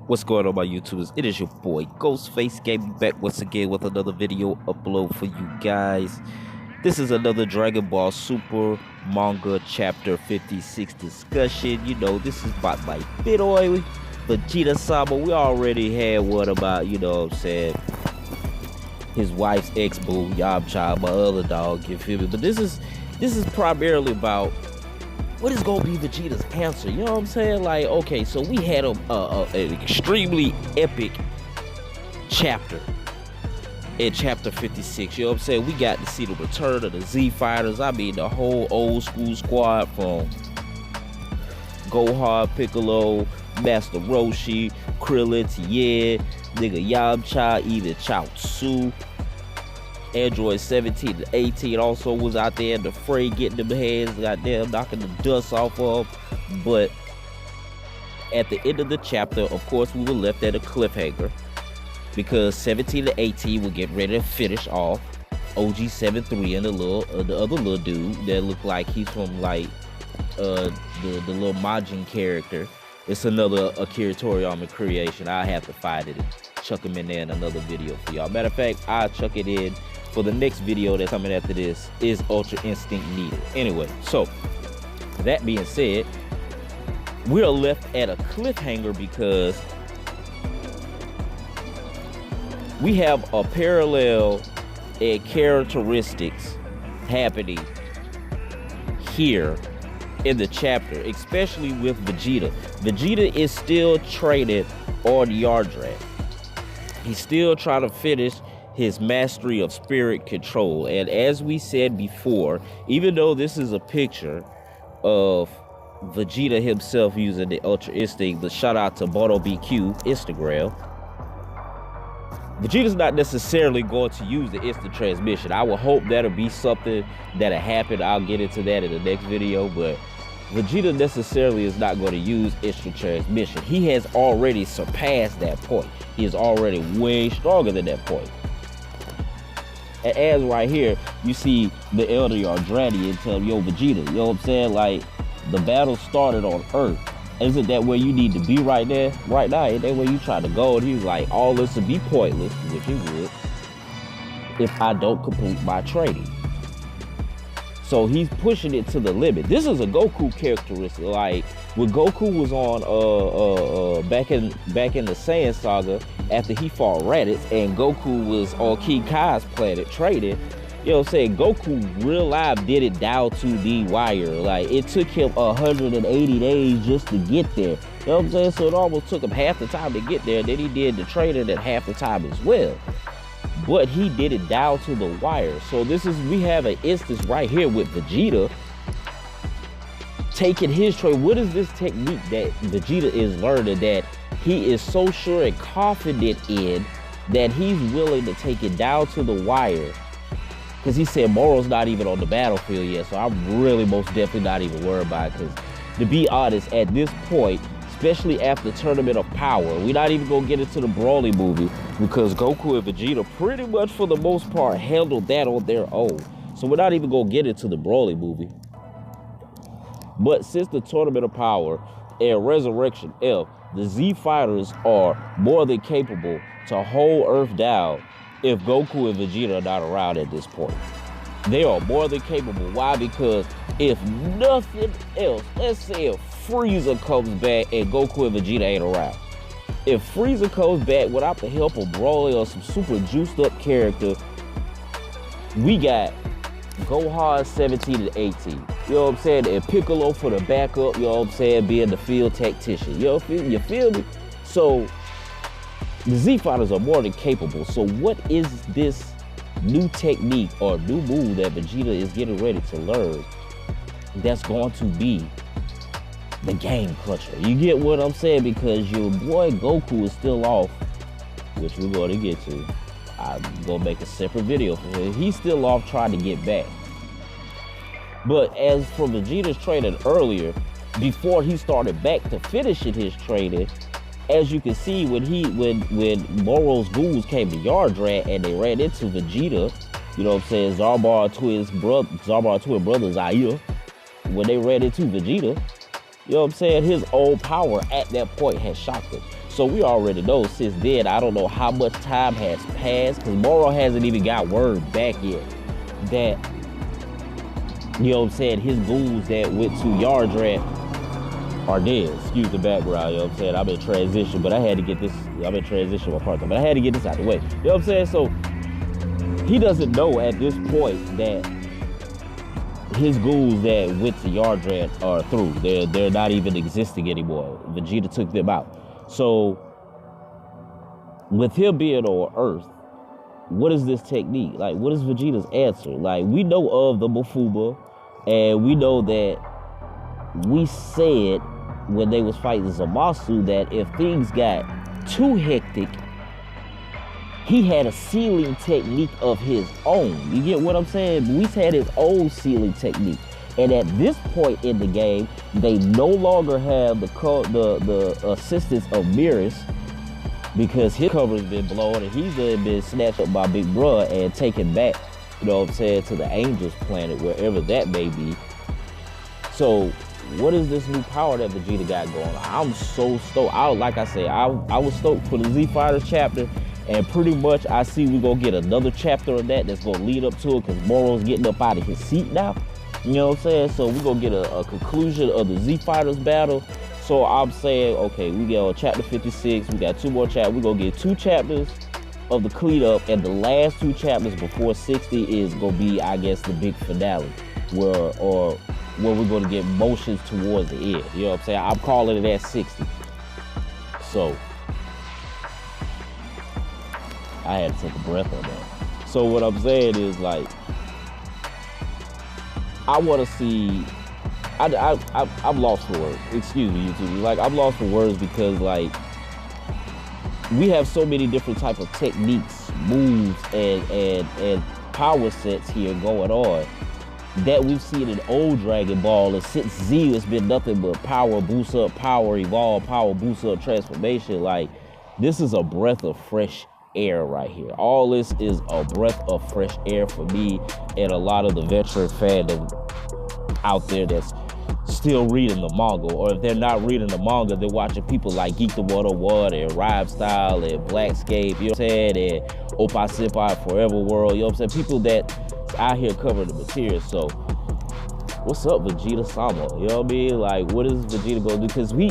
What's going on, my YouTubers? It is your boy Ghostface Gaming back once again with another video upload for you guys. This is another Dragon Ball Super Manga Chapter 56 discussion. You know, this is about my boy Vegeta Sama. We already had one about, you know what I'm saying, his wife's ex-boo, Yamcha, my other dog, you feel me? But this is primarily about what is gonna be Vegeta's answer. You know what I'm saying? Like, okay, so we had an extremely epic chapter in chapter 56. You know what I'm saying? We got to see the return of the Z Fighters. I mean, the whole old school squad from Gohan, Piccolo, Master Roshi, Krillin, Tien, nigga Yamcha, even Chaozu. Android 17 and 18 also was out there in the fray, getting them hands, goddamn, knocking the dust off of. But at the end of the chapter, of course, we were left at a cliffhanger because 17 and 18 will get ready to finish off OG 73 and the other little dude that looked like he's from like the little Majin character. It's another Akira Toriyama creation. I have to find it and chuck him in there in another video for y'all. Matter of fact, I'll chuck it in for the next video that's coming after this. Is Ultra Instinct needed? Anyway, so that being said, we're left at a cliffhanger because we have a parallel and characteristics happening here in the chapter, especially with Vegeta. Vegeta is still training on Yardrat. He's still trying to finish his mastery of spirit control. And as we said before, even though this is a picture of Vegeta himself using the Ultra Instinct, the shout out to Bono BQ Instagram, Vegeta's not necessarily going to use the instant transmission. I would hope that'll be something that'll happen. I'll get into that in the next video, but Vegeta necessarily is not going to use instant transmission. He has already surpassed that point. He is already way stronger than that point. And as right here, you see the Elder Yardratian tell him, yo, Vegeta, you know what I'm saying? Like, the battle started on Earth. Isn't that where you need to be right there? Right now, ain't that where you try to go? And he was like, all this would be pointless, which it would, if I don't complete my training. So he's pushing it to the limit. This is a Goku characteristic. Like when Goku was on back in the Saiyan saga, after he fought Raditz and Goku was on King Kai's planet trading, you know what I'm saying, Goku real life did it down to the wire. Like it took him 180 days just to get there. You know what I'm saying? So it almost took him half the time to get there. Then he did the training at half the time as well. But he did it down to the wire. So we have an instance right here with Vegeta taking his trade. What is this technique that Vegeta is learning that he is so sure and confident in that he's willing to take it down to the wire? Because he said Moro's not even on the battlefield yet, so I'm really most definitely not even worried about it. Because to be honest, at this point, especially after Tournament of Power, we're not even gonna get into the Broly movie because Goku and Vegeta pretty much for the most part handled that on their own. So we're not even gonna get into the Broly movie. But since the Tournament of Power and Resurrection F, the Z Fighters are more than capable to hold Earth down if Goku and Vegeta are not around at this point. They are more than capable. Why? Because if nothing else, let's say if Frieza comes back and Goku and Vegeta ain't around. If Frieza comes back without the help of Broly or some super juiced up character, we got Gohan 17 and 18. You know what I'm saying? And Piccolo for the backup, you know what I'm saying, being the field tactician. You feel me? So the Z Fighters are more than capable. So what is this new technique or new move that Vegeta is getting ready to learn that's going to be the game clutcher? You get what I'm saying? Because your boy Goku is still off, which we're going to get to. I'm going to make a separate video for him. He's still off trying to get back. But as for Vegeta's training earlier, before he started back to finishing his training, as you can see, when Moro's ghouls came to Yardrat and they ran into Vegeta, you know what I'm saying, Zarbon twin brother Zaire, when they ran into Vegeta, You know what I'm saying? His old power at that point has shocked him. So we already know since then, I don't know how much time has passed, because Moro hasn't even got word back yet that, you know what I'm saying, his goons that went to Yardrat are dead. Excuse the background, you know what I'm saying? I'm in transition, but I had to get this, I'm in transition with my partner, but I had to get this out of the way. You know what I'm saying? So he doesn't know at this point that his goons that went to Yardrat are through. They're not even existing anymore. Vegeta took them out. So with him being on Earth, what is this technique? Like, what is Vegeta's answer? Like, we know of the Mufuma, and we know that we said when they was fighting Zamasu that if things got too hectic, he had a sealing technique of his own. You get what I'm saying? Luis had his own sealing technique. And at this point in the game, they no longer have the assistance of Mirrors, because his cover's been blown and he's been snatched up by Big Bruh and taken back, you know what I'm saying, to the Angels planet, wherever that may be. So what is this new power that Vegeta got going on? I'm so stoked. Like I said, I was stoked for the Z Fighters chapter, and pretty much I see we're gonna get another chapter of that's gonna lead up to it, because Moro's getting up out of his seat now. You know what I'm saying? So we're gonna get a conclusion of the Z Fighters battle. So I'm saying, okay, we got chapter 56, we got 2 more chapters. We're gonna get 2 chapters of the clean up, and the last 2 chapters before 60 is gonna be, I guess, the big finale, where we're gonna get motions towards the end. You know what I'm saying? I'm calling it at 60. So I had to take a breath on that. So what I'm saying is, like, I want to see. I'm lost for words. Excuse me, YouTube. Like, I'm lost for words because, like, we have so many different type of techniques, moves, and power sets here going on that we've seen in old Dragon Ball. And since Z has been nothing but power, boost up, power, evolve, power, boost up, transformation. Like, this is a breath of fresh air right here. All this is a breath of fresh air for me and a lot of the veteran fandom out there that's still reading the manga, or if they're not reading the manga, they're watching people like Geek the 101 and Rhyme Style and Blackscape, you know what I'm saying, and Oppa Senpai Forever World, you know what I'm saying, people that out here covering the material. So what's up, Vegeta Sama? You know what I mean? Like, what is Vegeta gonna do? Because we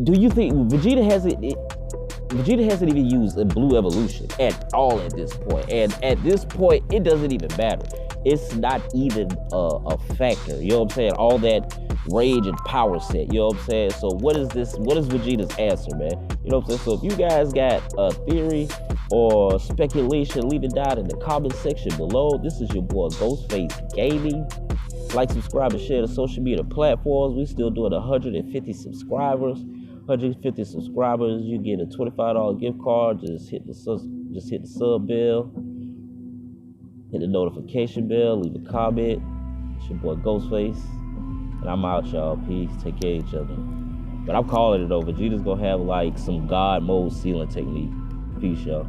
do you think Vegeta hasn't even used a blue evolution at all at this point, and at this point it doesn't even matter. It's not even a factor. You know what I'm saying? All that rage and power set. You know what I'm saying? So what is this? What is Vegeta's answer, man? You know what I'm saying? So if you guys got a theory or speculation, leave it down in the comment section below. This is your boy Ghostface Gaming. Like, subscribe, and share the social media platforms. We still doing 150 subscribers. 150 subscribers, you get a $25 gift card. Just hit the sub bell. Hit the notification bell, leave a comment. It's your boy Ghostface. And I'm out, y'all. Peace. Take care of each other. But I'm calling it over. Vegeta's gonna have like some God mode sealing technique. Peace, y'all.